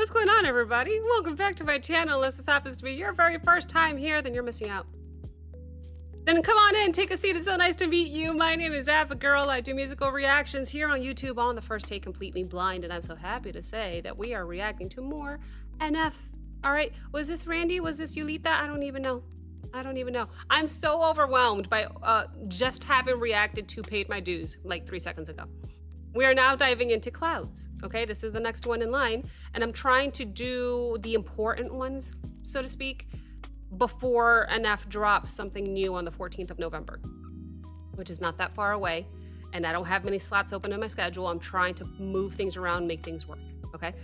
What's going on, everybody? Welcome back to my channel. Unless this happens to be your very first time here, then you're missing out. Then come on in, take a seat. It's so nice to meet you. My name is Abigail. I do musical reactions here on YouTube on the First Take Completely Blind, and I'm so happy to say that we are reacting to more NF. All right, was this Randy? Was this Yulita? I don't even know. I'm so overwhelmed by just having reacted to Paid My Dues like 3 seconds ago. We are now diving into clouds. Okay, this is the next one in line, and I'm trying to do the important ones, so to speak, before NF drops something new on the 14th of November, which is not that far away, and I don't have many slots open in my schedule. I'm trying to move things around, make things work, okay?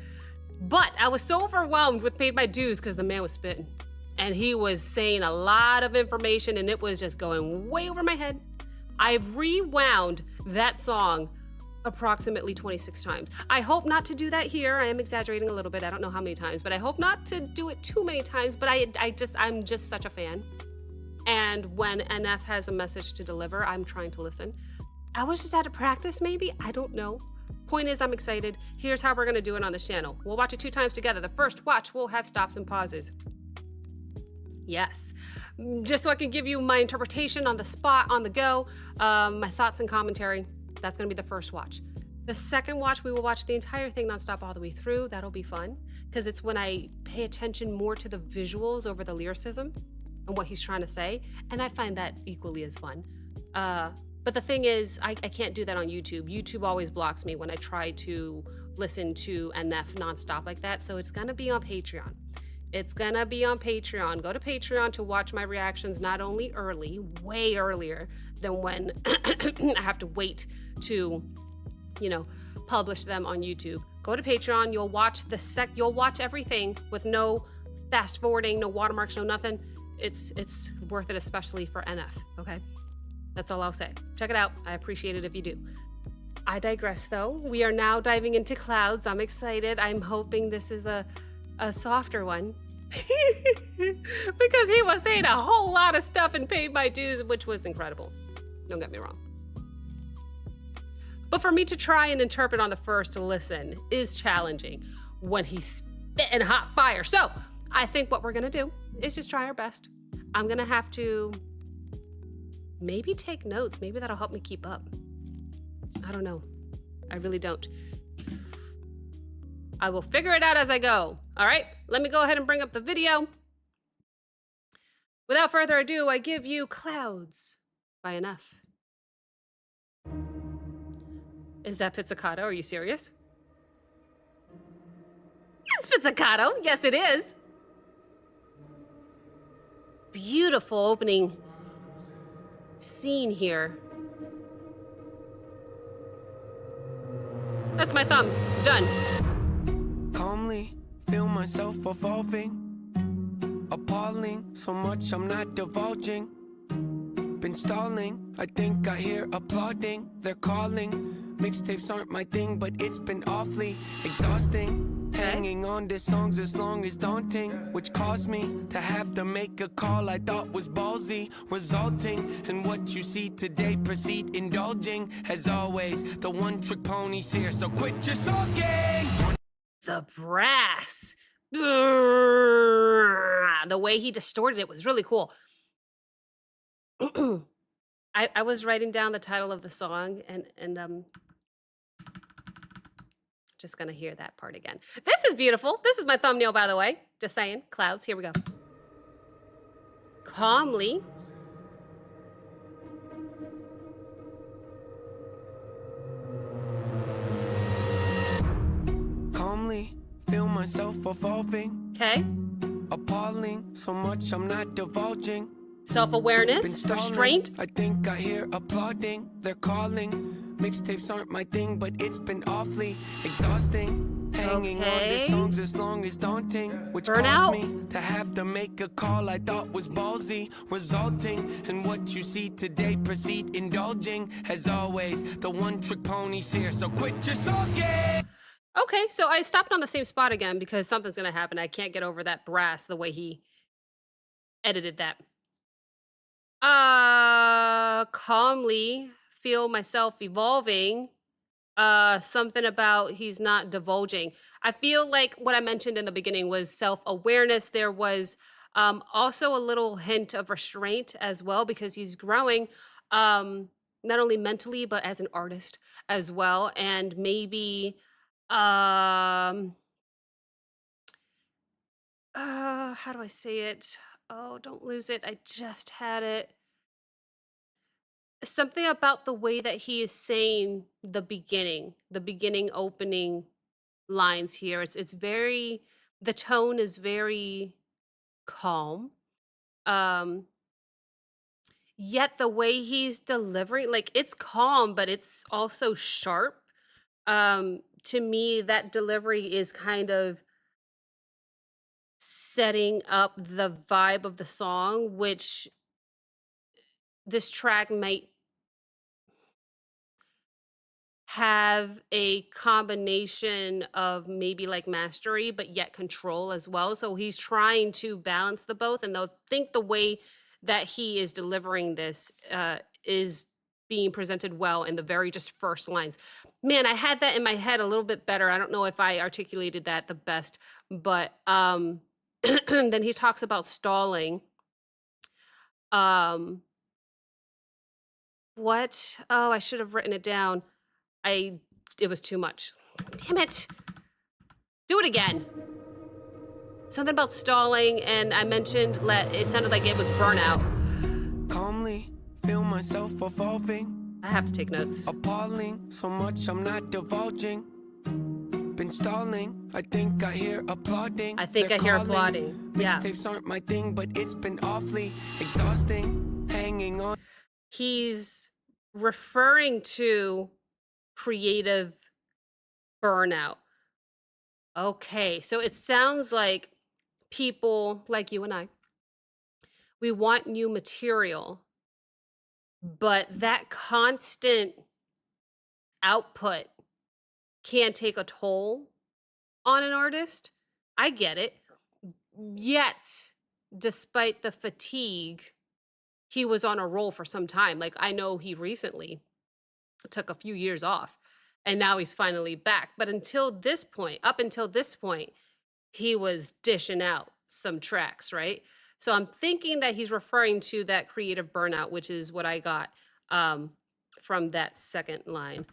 But I was so overwhelmed with Paid My Dues because the man was spitting, and he was saying a lot of information, and it was just going way over my head. I've rewound that song approximately 26 times. I hope not to do that here. I am exaggerating a little bit. I don't know how many times, but I hope not to do it too many times. But I'm just such a fan. And when NF has a message to deliver, I'm trying to listen. I was just out of practice, maybe. I don't know. Point is, I'm excited. Here's how we're gonna do it on this channel. We'll watch it 2 times together. The first watch will have stops and pauses. Yes, just so I can give you my interpretation on the spot, on the go, my thoughts and commentary. That's gonna be the first watch. The second watch, we will watch the entire thing nonstop all the way through. That'll be fun, because it's when I pay attention more to the visuals over the lyricism and what he's trying to say, and I find that equally as fun. But the thing is, I can't do that on YouTube. YouTube always blocks me when I try to listen to NF nonstop like that, so it's gonna be on Patreon. It's gonna be on Patreon. Go to Patreon to watch my reactions not only early, way earlier than when I have to wait to, you know, publish them on YouTube. Go to Patreon, you'll watch you'll watch everything with no fast forwarding, no watermarks, no nothing. It's worth it, especially for NF, okay? That's all I'll say. Check it out. I appreciate it if you do. I digress though. We are now diving into clouds. I'm excited. I'm hoping this is a softer one. Because he was saying a whole lot of stuff and Paid My Dues, which was incredible. Don't get me wrong. But for me to try and interpret on the first listen is challenging when he's spitting hot fire. So I think what we're gonna do is just try our best. I'm gonna have to maybe take notes. Maybe that'll help me keep up. I don't know. I really don't. I will figure it out as I go. All right, let me go ahead and bring up the video. Without further ado, I give you Clouds by NF. Is that pizzicato? Are you serious? It's pizzicato. Yes, it is. Beautiful opening scene here. That's my thumb. Done. Calmly feel myself evolving, appalling, so much I'm not divulging. Been stalling, I think I hear applauding, they're calling. Mixtapes aren't my thing, but it's been awfully exhausting. Hanging on to songs as long as daunting, which caused me to have to make a call I thought was ballsy, resulting in what you see today. Proceed indulging, as always, the one-trick pony's here, so quit your sulking. The brass. The way he distorted it was really cool. I was writing down the title of the song and just gonna hear that part again. This is beautiful. This is my thumbnail, by the way. Just saying. Clouds. Here we go. Calmly. Calmly feel myself evolving. Okay. Appalling, so much I'm not divulging. Self-awareness, restraint. I think I hear applauding, they're calling. Mixtapes aren't my thing, but it's been awfully exhausting. Hanging on to songs as long as daunting, which caused me to have to make a call I thought was ballsy, resulting in what you see today. Proceed indulging, as always, the one-trick pony's here, so quit your sulking. Okay, so I stopped on the same spot again because something's gonna happen. I can't get over that brass the way he edited that. Calmly feel myself evolving. Something about he's not divulging. I feel like what I mentioned in the beginning was self-awareness. There was also a little hint of restraint as well because he's growing, not only mentally but as an artist as well, and maybe um how do I say it? Oh, don't lose it. I just had it. Something about the way that he is saying the beginning opening lines here. It's very the tone is very calm. Um Yet the way he's delivering, like, it's calm, but it's also sharp. To me that delivery is kind of setting up the vibe of the song, which this track might have a combination of maybe like mastery, but yet control as well. So he's trying to balance the both. And they'll think the way that he is delivering this is being presented well in the very just first lines. Man, I had that in my head a little bit better. I don't know if I articulated that the best, but then he talks about stalling. Um, what? Oh, I should have written it down. I it was too much. Damn it. Do it again. Something about stalling, and I mentioned it sounded like it was burnout. Calmly feel myself evolving, I have to take notes. appalling, so much I'm not divulging. Been stalling, I think I hear applauding. I think They're I hear calling. applauding. Yeah. Mixtapes aren't my thing, but it's been awfully exhausting. Hanging on. He's referring to creative burnout. Okay, so it sounds like people like you and I, we want new material, but that constant output can take a toll on an artist. I get it. Yet, despite the fatigue, he was on a roll for some time. Like, I know he recently took a few years off and now he's finally back. But up until this point, he was dishing out some tracks, right? So I'm thinking that he's referring to that creative burnout, which is what I got from that second line.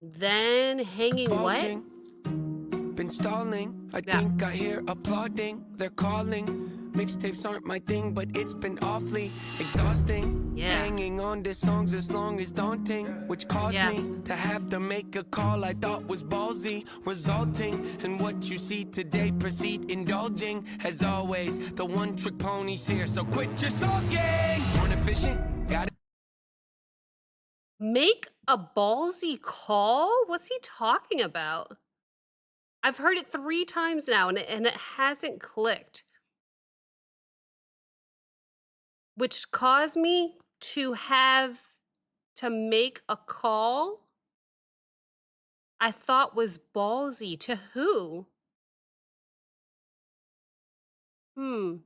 Then hanging what? Bulging. Been stalling, I Yeah. think I hear applauding. They're calling. Mixtapes aren't my thing, but it's been awfully exhausting. Yeah. Hanging on to songs as long as daunting, which caused Yeah. me to have to make a call I thought was ballsy, resulting in what you see today. Proceed indulging, as always. The one trick pony's here, so quit your sulking. Born efficient, got it. Make a ballsy call? What's he talking about? I've heard it 3 times now and it hasn't clicked. Which caused me to have to make a call I thought was ballsy. To who? Hmm.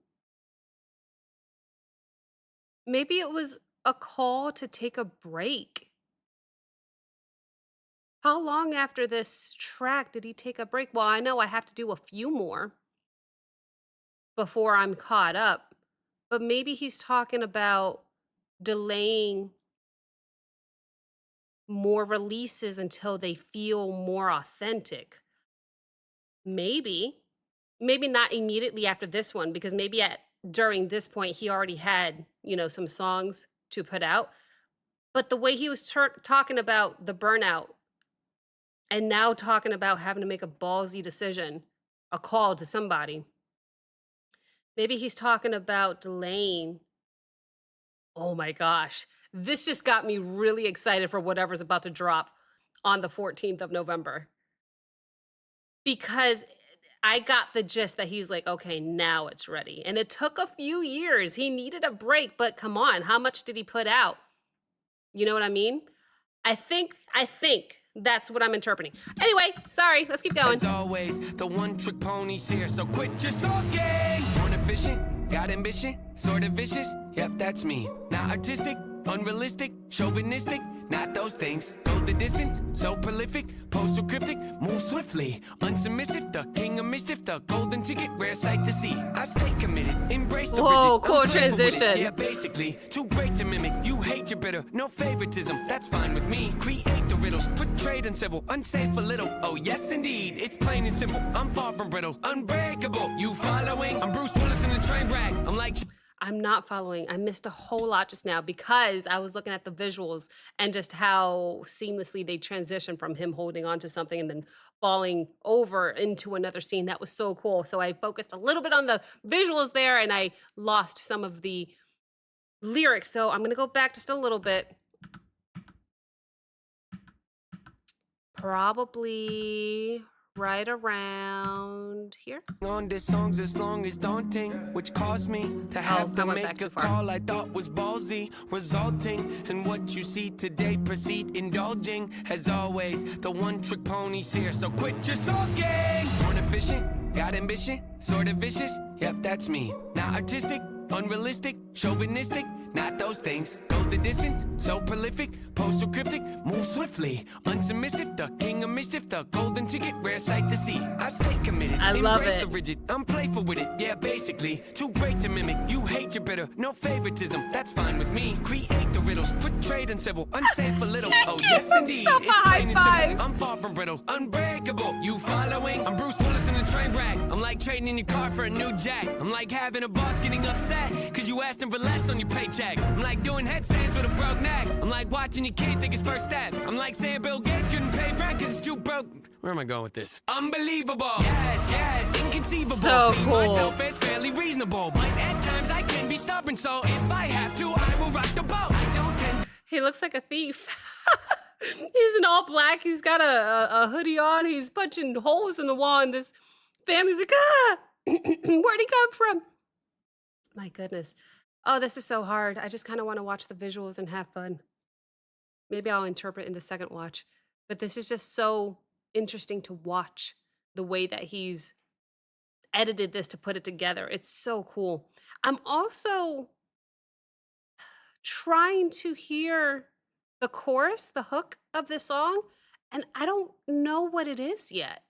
Maybe it was a call to take a break. How long after this track did he take a break? Well, I know I have to do a few more before I'm caught up, but maybe he's talking about delaying more releases until they feel more authentic. Maybe. Maybe not immediately after this one because maybe at during this point he already had, some songs to put out. But the way he was talking about the burnout and now talking about having to make a ballsy decision, a call to somebody. Maybe he's talking about delaying. Oh my gosh. This just got me really excited for whatever's about to drop on the 14th of November. Because I got the gist that he's like, okay, now it's ready. And it took a few years. He needed a break, but come on, how much did he put out? You know what I mean? I think that's what I'm interpreting. Anyway, sorry, let's keep going. As always, the one trick pony's here, so quit your sulking. Born efficient, got ambition, sort of vicious. Yep, that's me. Not artistic, unrealistic, chauvinistic, not those things. Go the distance, so prolific, pose so cryptic, move swiftly, unsubmissive, the king of mischief, the golden ticket, rare sight to see. I stay committed, embrace the Whoa, rigid, cool I'm playful with it. transition. Yeah, basically, too great to mimic. You hate your bitter, no favoritism, that's fine with me. Create the riddles, put trade in civil, unsafe a little. Oh yes indeed, it's plain and simple. I'm far from brittle, unbreakable. You following? I'm Bruce Willis in the train wreck. I'm like. I'm not following. I missed a whole lot just now because I was looking at the visuals and just how seamlessly they transition from him holding on to something and then falling over into another scene. That was so cool. So I focused a little bit on the visuals there and I lost some of the lyrics. So I'm going to go back just a little bit. Probably right around here. On this song's as long as daunting, which caused me to have to make a call I thought was ballsy, resulting in what you see today. Proceed indulging, as always, the one-trick pony's here, so quit your sulking. Born efficient, got ambition, sort of vicious, yep, that's me. Not artistic, unrealistic, chauvinistic, not those things. Go the distance, so prolific, pose so cryptic, move swiftly, unsubmissive, the king of mischief, the golden ticket, rare sight to see. I stay committed, I love embrace it. the rigid, I'm playful with it, yeah, basically, too great to mimic. You hate your bitter, no favoritism, that's fine with me. Create the riddles, put trade in civil, unsafe a little. Oh yes indeed, it's plain and simple. I'm far from brittle, unbreakable. You following? I'm Bruce Willis in the train wreck. I'm like trading in your car for a new jack. I'm like having a boss getting upset cause you asked him for less on your paycheck. I'm like doing headstands with a broke neck. I'm like watching your kid take his first steps. I'm like saying Bill Gates couldn't pay rent cause it's too broke. Where am I going with this? Unbelievable. Yes, yes, inconceivable. So See cool. myself as fairly reasonable, but at times I can be stubborn, so if I have to, I will rock the boat. I don't tend. He looks like a thief. He's in all black. He's got a hoodie on. He's punching holes in the wall. And this family's like, ah, where'd he come from? My goodness. Oh, this is so hard. I just kind of want to watch the visuals and have fun. Maybe I'll interpret in the second watch. But this is just so interesting to watch the way that he's edited this to put it together. It's so cool. I'm also trying to hear the chorus, the hook of this song, and I don't know what it is yet.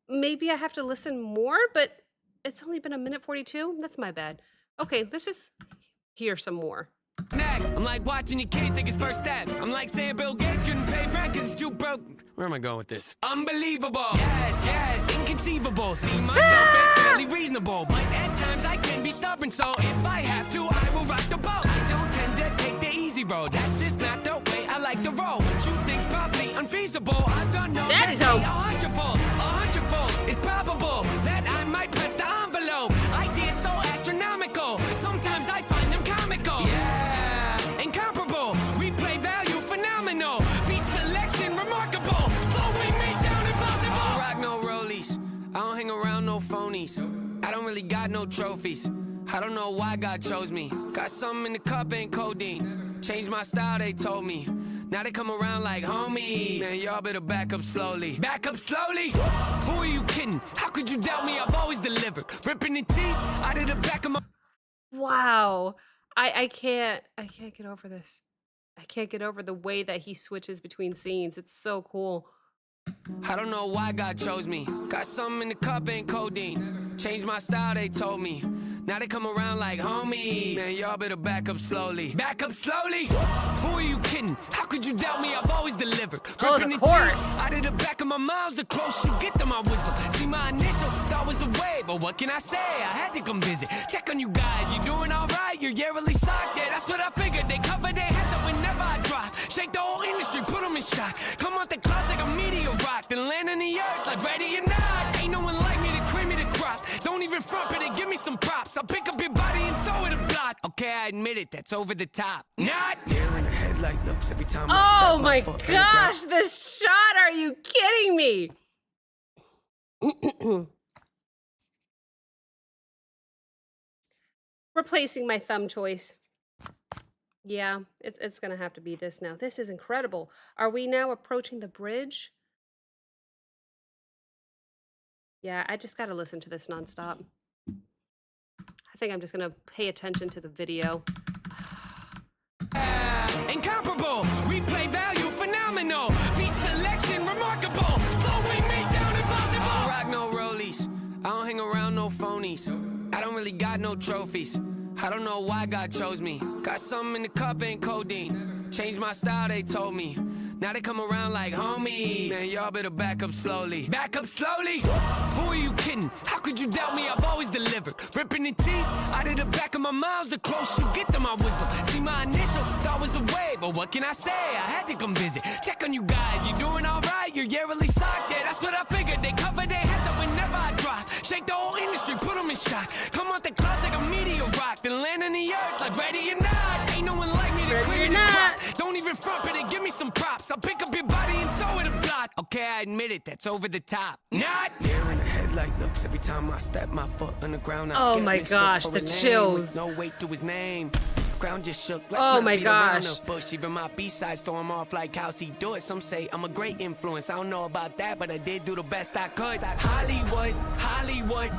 Maybe I have to listen more, but it's only been 1:42. That's my bad. Okay, let's just hear some more. I'm like watching your kid take his first steps. I'm like saying Bill Gates couldn't pay rent cause it's too broke. Where am I going with this? Unbelievable. Yes, yes, inconceivable. See myself as fairly reasonable, but at times I can be stubborn, so if I have to, I will rock the boat. I don't tend to take the easy road. That's just not the way I like to roll. True things probably unfeasible. I've done no That is a hope. hundredfold is probable that I might press the envelope. Ideas so astronomical, sometimes I find them comical. Yeah, incomparable, replay value phenomenal, beat selection remarkable, slowing me down impossible. I don't rock no rollies, I don't hang around no phonies, I don't really got no trophies. I don't know why God chose me. Got something in the cup, ain't codeine. Changed my style, they told me. Now they come around like, homie, man, y'all better back up slowly. Back up slowly? Who are you kidding? How could you doubt me? I've always delivered. Ripping the teeth out of the back of my... Wow. I can't get over this. I can't get over the way that he switches between scenes. It's so cool. I don't know why God chose me. Got something in the cup, ain't codeine. Changed my style, they told me. Now they come around like, homie, man, y'all better back up slowly. Back up slowly? Who are you kidding? How could you doubt me? I've always delivered. Oh, Ripping the the chorus. teeth out of the back of my mouth, the closer you get to my wisdom. See, my initial thought was the way, but what can I say? I had to come visit. Check on you guys, you doing all right? You're yearly socked, yeah, that's what I figured. They cover their heads up whenever I drop. Shake the whole industry, put them in shock. Come out the clouds like a meteor rock, then land on the earth like ready or not. Ain't no one like me to cream me the crop. Don't even front, but they give me some props. I'll pick up your body and throw it a block. Okay, I admit it, that's over the top. Not here in the headlight looks every time. Oh my gosh, this shot, are you kidding me? Replacing my thumb choice. Yeah, it's gonna have to be this now. This is incredible. Are we now approaching the bridge? Yeah, I just gotta listen to this nonstop. I think I'm just gonna pay attention to the video. phonies. I don't really got no trophies. I don't know why God chose me. Got something in the cup, ain't codeine. Changed my style, they told me. Now they come around like homie. Man, y'all better back up slowly. Back up slowly? Who are you kidding? How could you doubt me? I've always delivered. Ripping the teeth out of the back of my mouth. The closer you get to my wisdom. See, my initial thought was the way, but what can I say? I had to come visit. Check on you guys. You doing all right? You're yearly socked. Yeah, that's what I figured. They cover their heads up whenever I drop. Shake the whole industry, put them in shock. Come out the clouds like a meteor rock. Then land on the earth like ready or not. Ain't no one like me to clear the crop. Don't even front, but give me some props. I'll pick up your body and throw it a block. Okay, I admit it, that's over the top. Not there in the headlight looks every time I step my foot on the ground. Oh my gosh, the chills. No weight to his name. Ground just shook. Oh my gosh. Bush. Even my B-sides throw him off like how's he do it. Some say I'm a great influence. I don't know about that, but I did do the best I could. Hollywood, Hollywood.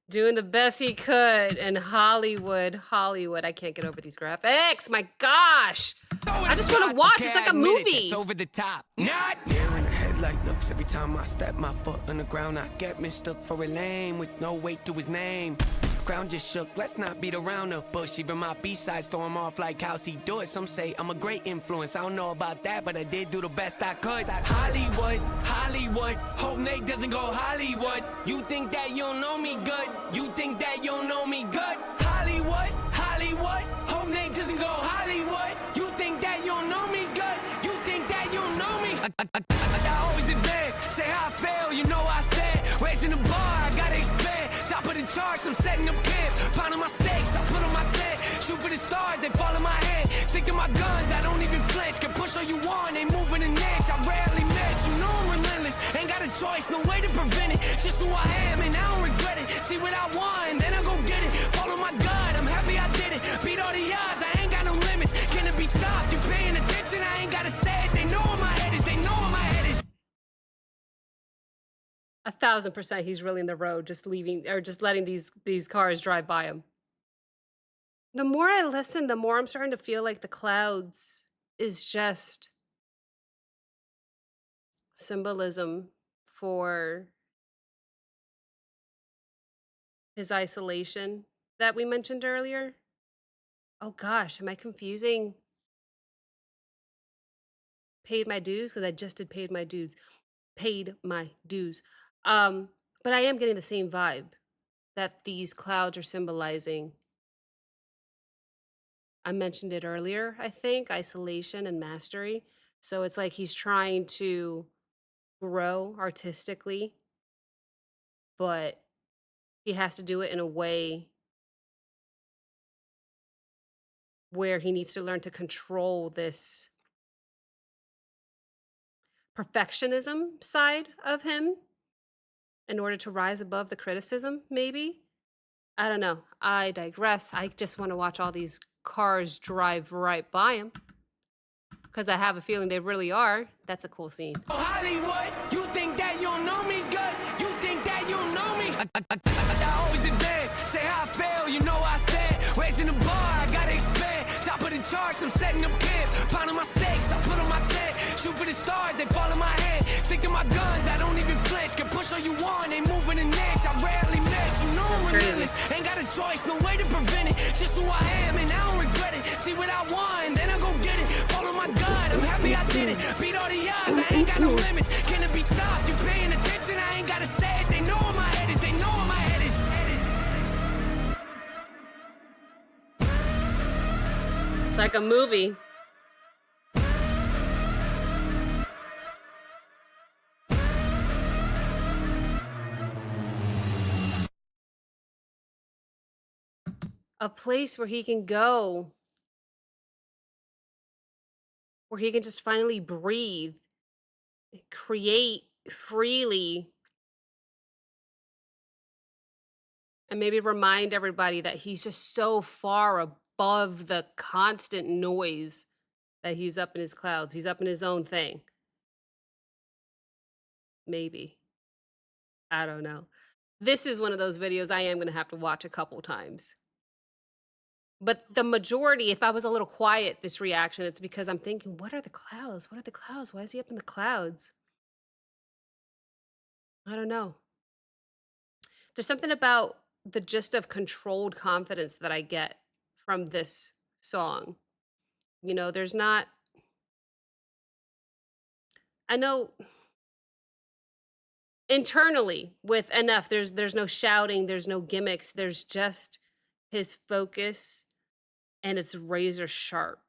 Doing the best he could in Hollywood. I can't get over these graphics. My gosh. I just want to watch. It's like a movie. It's over the top. Not there in the headlight looks every time I step my foot on the ground. I get mistook for a lame with no weight to his name. Ground just shook, let's not beat around the bush. Even my B-sides throw him off like how's he do it. Some say I'm a great influence. I don't know about that, but I did do the best I could. Hollywood, Hollywood. Hope Nate doesn't go Hollywood. You think that you don't know me good? You think that you don't know me good? Hollywood, Hollywood. Hope Nate doesn't go Hollywood. You think that you don't know me good? You think that you don't know me? I always advance. Say how I fail, you know I stand. Raising the bar, I gotta expand. Top of the charts, I'm setting up camp. Pounding my stakes, I put on my tent. Shoot for the stars, they fall in my hand. Stick to my guns, I don't even flinch. Can push all you want, ain't moving an inch. I rarely miss, you know I'm relentless. Ain't got a choice, no way to prevent it. Just who I am, and I don't regret it. See what I want, and then I go get it. Follow my gut, I'm happy I did it. Beat all the odds, I ain't got no limits. Can it be stopped? You paying attention? I ain't gotta say it. They know where my head is, they know where my head is. 1,000% he's really in the road, just leaving or just letting these cars drive by him. The more I listen, the more I'm starting to feel like the clouds is just symbolism for his isolation that we mentioned earlier. Oh gosh, am I confusing paid my dues? Because I just did paid my dues. Paid my dues. But I am getting the same vibe that these clouds are symbolizing. I mentioned it earlier, I think, isolation and mastery. So it's like he's trying to grow artistically, but he has to do it in a way where he needs to learn to control this perfectionism side of him in order to rise above the criticism, maybe. I don't know. I digress. I just want to watch all these cars drive right by him because I have a feeling they really are. That's a cool scene. Hollywood, you think that you don't know me good? You think that you don't know me? I always advance. Say how I fail, you know I stand. Raising the bar, I gotta expand. Top of the charts, I'm setting up camp. Pounding my stakes, I put on my tent. Shoot for the stars, they fall in my hand. Stick to my guns, I don't even flinch. Can push all you want, ain't moving an inch. I rarely miss, you know I'm relentless. Ain't got a choice, no way to prevent it. Just who I am, and I don't regret it. See what I want, and then I go get it. Follow my gut, I'm happy I did it. Beat all the odds, I ain't got no limits. Can it be stopped? You paying attention? I ain't gotta say it. They know where my head is. They know where my head is. It's like a movie. A place where he can go, where he can just finally breathe, create freely, and maybe remind everybody that he's just so far above the constant noise that he's up in his clouds. He's up in his own thing. Maybe. I don't know. This is one of those videos I am going to have to watch a couple times. But the majority, if I was a little quiet, this reaction, it's because I'm thinking, what are the clouds? What are the clouds? Why is he up in the clouds? I don't know. There's something about the gist of controlled confidence that I get from this song. There's not, I know internally with enough, there's no shouting, there's no gimmicks, there's just his focus and it's razor sharp.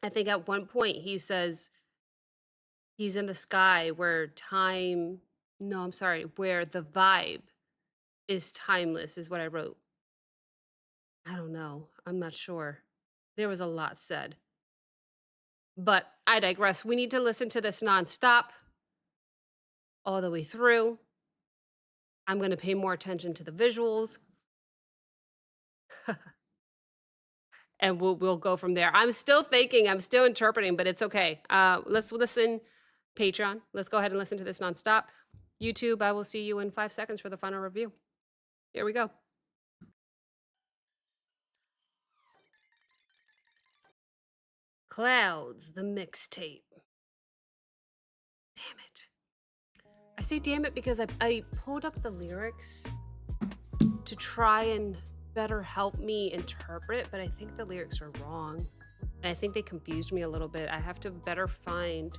I think at one point he says he's in the sky where time, no, I'm sorry, where the vibe is timeless, is what I wrote. I don't know. I'm not sure. There was a lot said, but I digress. We need to listen to this nonstop all the way through. I'm going to pay more attention to the visuals and we'll go from there. I'm still thinking, I'm still interpreting, but it's okay. Let's listen. Patreon. Let's go ahead and listen to this nonstop. YouTube, I will see you in 5 seconds for the final review. Here we go. Clouds, the mixtape. Damn it. I say damn it because I pulled up the lyrics to try and better help me interpret, but I think the lyrics are wrong. And I think they confused me a little bit. I have to better find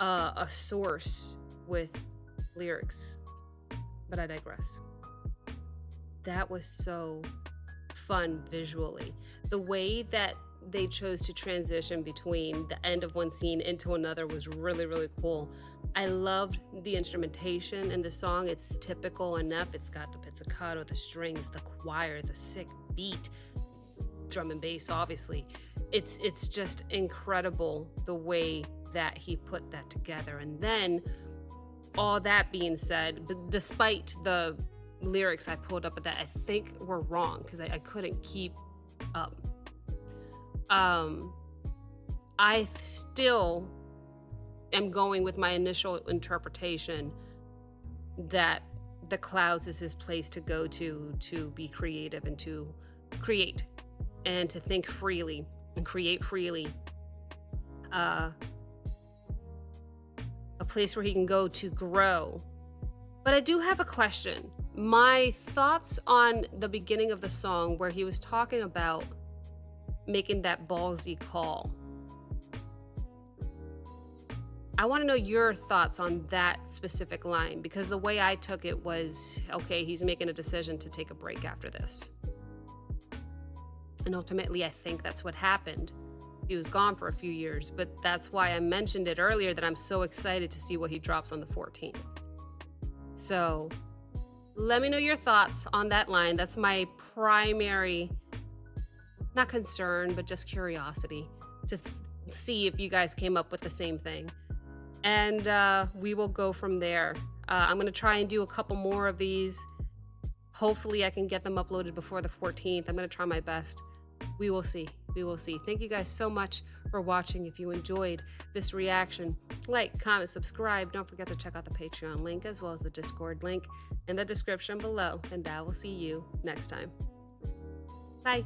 a source with lyrics, but I digress. That was so fun visually. The way that they chose to transition between the end of one scene into another was really, really cool. I loved the instrumentation in the song. It's typical enough. It's got the pizzicato, the strings, the choir, the sick beat, drum and bass, obviously. It's just incredible the way that he put that together. And then all that being said, but despite the lyrics I pulled up at that I think were wrong because I couldn't keep up. I still am going with my initial interpretation that the clouds is his place to go to be creative and to create and to think freely and create freely. A place where he can go to grow. But I do have a question. My thoughts on the beginning of the song where he was talking about making that ballsy call. I want to know your thoughts on that specific line because the way I took it was, okay, he's making a decision to take a break after this. And ultimately, I think that's what happened. He was gone for a few years, but that's why I mentioned it earlier that I'm so excited to see what he drops on the 14th. So let me know your thoughts on that line. That's my primary, not concern, but just curiosity to see if you guys came up with the same thing. And we will go from there. I'm going to try and do a couple more of these. Hopefully I can get them uploaded before the 14th. I'm going to try my best. We will see. We will see. Thank you guys so much for watching. If you enjoyed this reaction, like, comment, subscribe. Don't forget to check out the Patreon link as well as the Discord link in the description below. And I will see you next time. Bye.